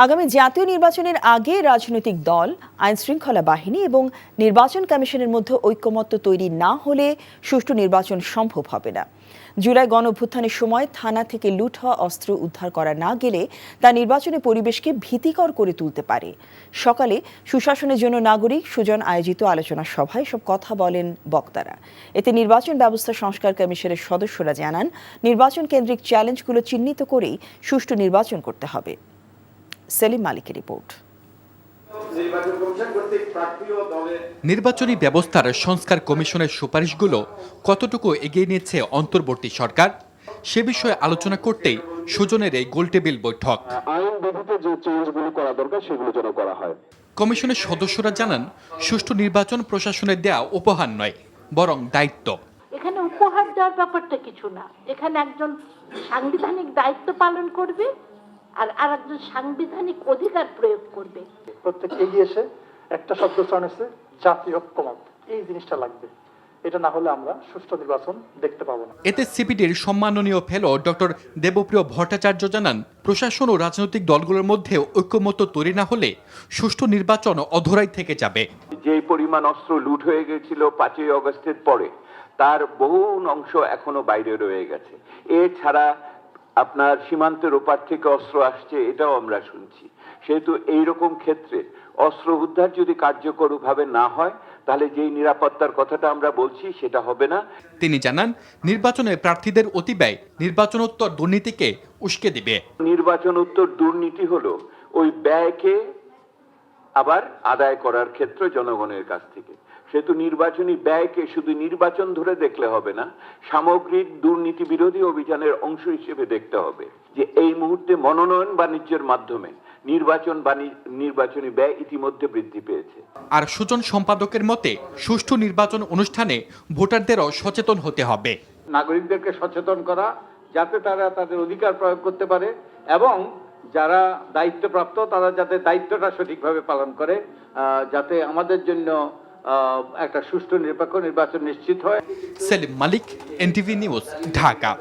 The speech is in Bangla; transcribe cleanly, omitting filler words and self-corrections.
আগামী জাতীয় নির্বাচনের আগে রাজনৈতিক দল, আইনশৃঙ্খলা বাহিনী এবং নির্বাচন কমিশনের মধ্যে ঐকমত্য তৈরি না হলে সুষ্ঠু নির্বাচন সম্ভব হবে না। জুলাই গণঅভ্যুত্থানের সময় থানা থেকে লুট হওয়া অস্ত্র উদ্ধার করা না গেলে তা নির্বাচনী পরিবেশকে ভীতিকর করে তুলতে পারে। সকালে সুশাসনের জন্য নাগরিক সুজন আয়োজিত আলোচনা সভায় সব কথা বলেন বক্তারা। এতে নির্বাচন ব্যবস্থা সংস্কার কমিশনের সদস্যরা জানান, নির্বাচন কেন্দ্রিক চ্যালেঞ্জগুলো চিহ্নিত করেই সুষ্ঠু নির্বাচন করতে হবে। সেলিম মালিকের রিপোর্ট। নির্বাচনী ব্যবস্থার সংস্কার কমিশনের সুপারিশগুলো কতটুকু এগিয়ে নিয়েছে অন্তর্বর্তী সরকার, সে বিষয়ে আলোচনা করতেই সুজনের এই গোলটেবিল বৈঠক। কমিশনের সদস্যরা জানান, সুষ্ঠু নির্বাচন প্রশাসনের দেয়া উপহার নয়, বরং দায়িত্ব। এখানে উপহার দেওয়ার ব্যাপারটা কিছু না, এখানে একজন সাংবিধানিক দায়িত্ব পালন করবে আর আরেকজন সাংবিধানিক অধিকার প্রয়োগ করবে। প্রত্যেক এগিয়ে এসে একটা শব্দ চয়নেছে জাতীয় ঐক্যমত, এই জিনিসটা লাগবে। এটা না হলে আমরা সুষ্ঠু নির্বাচন দেখতে পাবো না। এতে সিপিডির সম্মাননীয় ফেলো ডক্টর দেবপ্রিয় ভট্টাচার্য জানান, প্রশাসন ও রাজনৈতিক দলগুলোর মধ্যে ঐক্যমত্য তৈরি না হলে সুষ্ঠু নির্বাচন অধরাই থেকে যাবে। যে পরিমাণ অস্ত্র লুট হয়ে গেছিল 5ই আগস্টের পরে, তার বহু অংশ এখনো বাইরে রয়ে গেছে। এছাড়া আপনার সীমান্তের ওপার থেকে অস্ত্র আসছে, এটাও আমরা শুনছি। সেহেতু এইরকম ক্ষেত্রে অস্ত্র উদ্ধার যদি কার্যকরভাবে না হয়, তাহলে যেই নিরাপত্তার কথাটা আমরা বলছি সেটা হবে না। তিনি জানান, নির্বাচনে প্রার্থীদের অতিব্যয় নির্বাচনোত্তর দুর্নীতিকে উস্কে দিবে। নির্বাচনোত্তর দুর্নীতি হলো ওই ব্যয়কে আবার আদায় করার ক্ষেত্রে জনগণের কাছ থেকে। সেহেতু নির্বাচনী ব্যয়কে শুধু নির্বাচন ধরে দেখলে হবে না, সামগ্রিক দুর্নীতি বিরোধী অভিযানের অংশ হিসেবে দেখতে হবে যে এই মুহূর্তে মনোনয়ন বাণিজ্যের মাধ্যমে নির্বাচনী ব্যয় ইতিমধ্যে বৃদ্ধি পেয়েছে। আর সুজন সম্পাদকের মতে, সুষ্ঠু নির্বাচন অনুষ্ঠানে ভোটারদেরও সচেতন হতে হবে। নাগরিকদেরকে সচেতন করা, যাতে তারা তাদের অধিকার প্রয়োগ করতে পারে এবং যারা দায়িত্বপ্রাপ্ত তারা যাতে দায়িত্বটা সঠিকভাবে পালন করে, যাতে আমাদের জন্য একটা সুষ্ঠু নিরপেক্ষ নির্বাচন নিশ্চিত হয়। সেলিম মালিক, এনটিভি নিউজ, ঢাকা।